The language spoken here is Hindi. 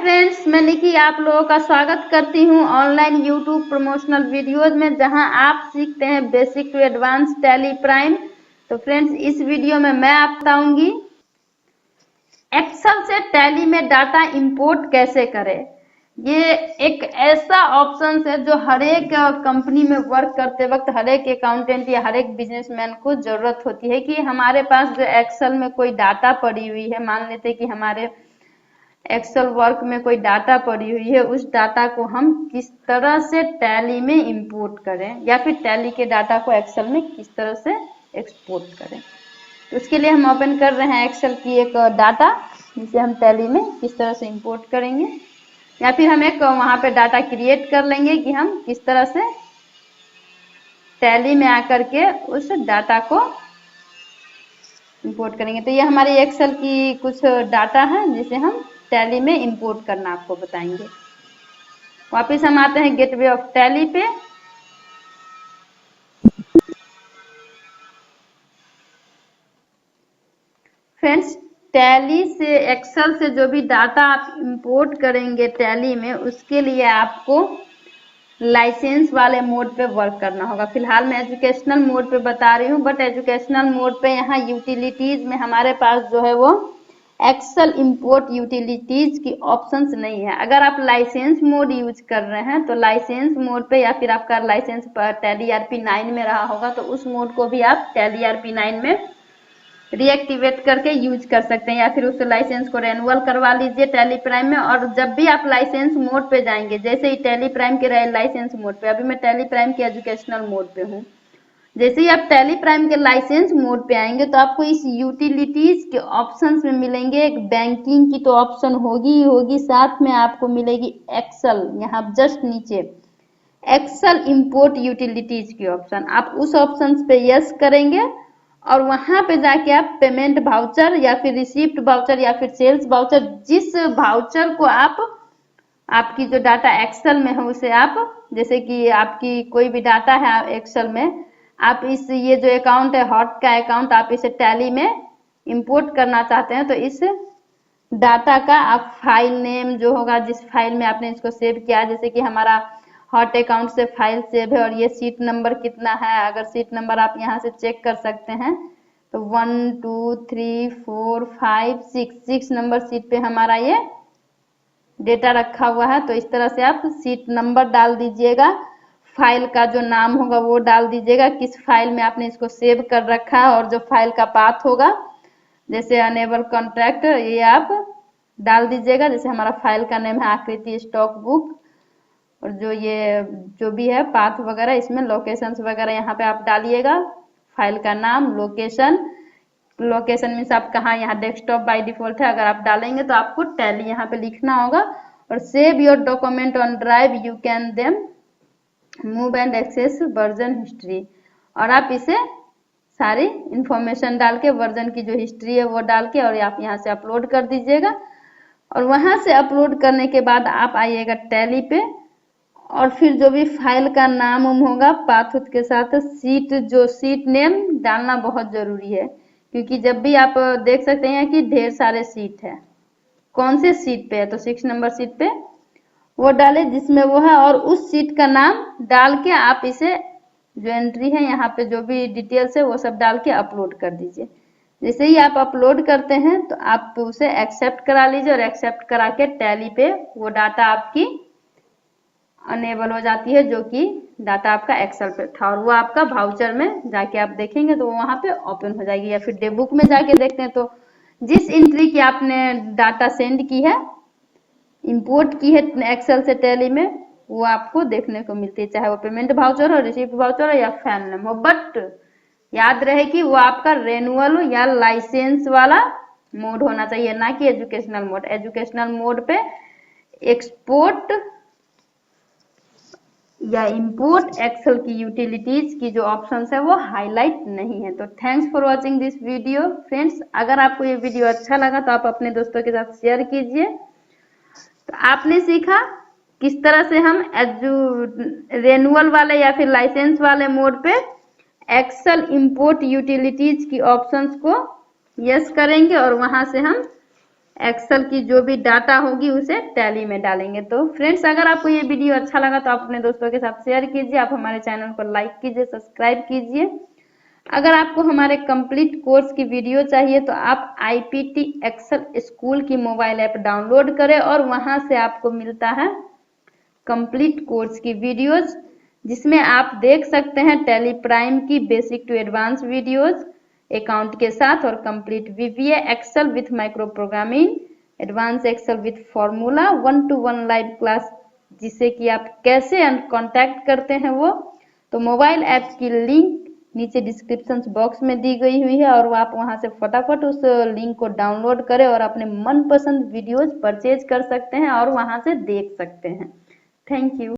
फ्रेंड्स, मैं निकी आप लोगों का स्वागत करती हूं ऑनलाइन यूट्यूब प्रमोशनल वीडियोज में, जहां आप सीखते हैं basic to advance Tally Prime. तो फ्रेंड्स, इस वीडियो में मैं आप बताऊंगी एक्सेल से टैली में डाटा इंपोर्ट कैसे करें। ये एक ऐसा ऑप्शन है जो हर एक कंपनी में वर्क करते वक्त हर एक अकाउंटेंट या हर एक बिजनेसमैन को जरूरत होती है कि हमारे पास जो एक्सेल में कोई डाटा पड़ी हुई है, मान लेते हैं कि हमारे एक्सेल वर्क में कोई डाटा पड़ी हुई है, उस डाटा को हम किस तरह से टैली में इंपोर्ट करें या फिर टैली के डाटा को एक्सेल में किस तरह से एक्सपोर्ट करें। तो उसके लिए हम ओपन कर रहे हैं एक्सेल की एक डाटा, जिसे हम टैली में किस तरह से इंपोर्ट करेंगे, या फिर हम एक वहां पे डाटा क्रिएट कर लेंगे कि हम किस तरह से टैली में आकर के उस डाटा को इंपोर्ट करेंगे। तो ये हमारी एक्सेल की कुछ डाटा है जिसे हम टैली में इंपोर्ट करना आपको बताएंगे। वापस हम आते हैं गेटवे ऑफ टैली पे। फ्रेंड्स, टैली से एक्सेल से जो भी डाटा आप इंपोर्ट करेंगे टैली में, उसके लिए आपको लाइसेंस वाले मोड पे वर्क करना होगा। फिलहाल मैं एजुकेशनल मोड पे बता रही हूँ, बट एजुकेशनल मोड पे यहाँ यूटिलिटीज में हमारे पास जो है वो एक्सेल इंपोर्ट यूटिलिटीज की ऑप्शंस नहीं है। अगर आप लाइसेंस मोड यूज कर रहे हैं तो लाइसेंस मोड पे, या फिर आपका लाइसेंस पर टैली ERP9 में रहा होगा तो उस मोड को भी आप टैली ERP9 में रीएक्टिवेट करके यूज कर सकते हैं, या फिर उस लाइसेंस को रेनुअल करवा लीजिए टैली प्राइम में। और जब भी आप लाइसेंस मोड पे जाएंगे, जैसे ही टैली प्राइम के रहे लाइसेंस मोड पे, अभी मैं टैली प्राइम के एजुकेशनल मोड पे हूँ, जैसे ही आप टैली प्राइम के लाइसेंस मोड पे आएंगे तो आपको इस यूटिलिटीज के ऑप्शंस में मिलेंगे। एक बैंकिंग की तो ऑप्शन होगी ही होगी, साथ में आपको मिलेगी एक्सेल, यहाँ जस्ट नीचे एक्सेल इंपोर्ट यूटिलिटीज की ऑप्शन। आप उस ऑप्शन पे यस करेंगे और वहां पे जाके आप पेमेंट वाउचर या फिर रिसीप्ट वाउचर या फिर सेल्स वाउचर, जिस वाउचर को आपकी जो डाटा एक्सेल में है उसे आप, जैसे कि आपकी कोई भी डाटा है एक्सेल में, आप ये जो अकाउंट है हॉट का अकाउंट, आप इसे टैली में इंपोर्ट करना चाहते हैं, तो इस डाटा का आप फाइल नेम जो होगा, जिस फाइल में आपने इसको सेव किया, जैसे कि हमारा हॉट अकाउंट से फाइल सेव है और ये सीट नंबर कितना है, अगर सीट नंबर आप यहाँ से चेक कर सकते हैं तो 1 2 3 4 5 6 नंबर सीट पे हमारा ये डेटा रखा हुआ है। तो इस तरह से आप सीट नंबर डाल दीजिएगा, फाइल का जो नाम होगा वो डाल दीजिएगा, किस फाइल में आपने इसको सेव कर रखा है, और जो फाइल का पाथ होगा, जैसे अनेबल कॉन्ट्रैक्ट, ये आप डाल दीजिएगा। जैसे हमारा फाइल का नेम है आकृति स्टॉक बुक, और जो भी है पाथ वगैरह, इसमें लोकेशंस वगैरह यहाँ पे आप डालिएगा, फाइल का नाम, लोकेशन मीन्स आप कहाँ, यहाँ डेस्कटॉप बाय डिफॉल्ट है, अगर आप डालेंगे तो आपको टैली यहाँ पे लिखना होगा। और save your document on drive, you can them move and access version history, और आप इसे सारी इंफॉर्मेशन डाल के, वर्जन की जो हिस्ट्री है वो डाल के, और आप यहाँ से अपलोड कर दीजिएगा। और वहां से अपलोड करने के बाद आप आइएगा टैली पे, और फिर जो भी फाइल का नाम होगा पाथ के साथ सीट नेम डालना बहुत जरूरी है, क्योंकि जब भी आप देख सकते हैं कि ढेर सारे सीट है, कौन से सीट पे है, तो 6 नंबर सीट पे वो डाले जिसमें वो है, और उस सीट का नाम डाल के आप इसे जो एंट्री है यहाँ पे जो भी डिटेल्स है वो सब डाल के अपलोड कर दीजिए। जैसे ही आप अपलोड करते हैं तो आप उसे एक्सेप्ट करा लीजिए, और एक्सेप्ट करा के टैली पे वो डाटा आपकी अनेबल हो जाती है, जो कि डाटा आपका एक्सेल पे था, और वो आपका वाउचर में जाके आप देखेंगे तो वो वहां पे ओपन हो जाएगी। या फिर डे बुक में जाके देखते हैं तो जिस एंट्री की आपने डाटा सेंड की है, इंपोर्ट की है एक्सेल से टैली में, वो आपको देखने को मिलती है, चाहे वो पेमेंट वाउचर हो, रिसीप्ट वाउचर हो या फाइल नेम हो। बट याद रहे कि वो आपका रेनुअल या लाइसेंस वाला मोड होना चाहिए, ना कि एजुकेशनल मोड। एजुकेशनल मोड पे एक्सपोर्ट या इंपोर्ट एक्सेल की यूटिलिटीज की जो ऑप्शंस है वो हाईलाइट नहीं है। तो thanks for watching this video friends. अगर आपको ये वीडियो अच्छा लगा तो आप अपने दोस्तों के साथ शेयर कीजिए। तो आपने सीखा किस तरह से हम रेनुअल वाले या फिर लाइसेंस वाले मोड पे एक्सेल इंपोर्ट यूटिलिटीज की ऑप्शंस को यस करेंगे, और वहां से हम एक्सेल की जो भी डाटा होगी उसे टैली में डालेंगे। तो फ्रेंड्स, अगर आपको ये वीडियो अच्छा लगा तो आप अपने दोस्तों के साथ शेयर कीजिए, आप हमारे चैनल को लाइक कीजिए, सब्सक्राइब कीजिए। अगर आपको हमारे कंप्लीट कोर्स की वीडियो चाहिए तो आप IPT एक्सेल स्कूल की मोबाइल ऐप डाउनलोड करें और वहां से आपको मिलता है कंप्लीट कोर्स की वीडियोज, जिसमें आप देख सकते हैं टैली प्राइम की basic to advance videos account के साथ और complete VBA Excel with micro programming, advance Excel with formula, 1-to-1 live class जिसे कि आप कैसे कांटेक्ट करते हैं वो। तो मोबाइल ऐप की लिंक नीचे डिस्क्रिप्शन बॉक्स में दी गई हुई है और आप वहां से फटाफट उस लिंक को डाउनलोड करें और अपने मनपसंद वीडियोज परचेज कर सकते हैं और वहां से देख सकते हैं। Thank you.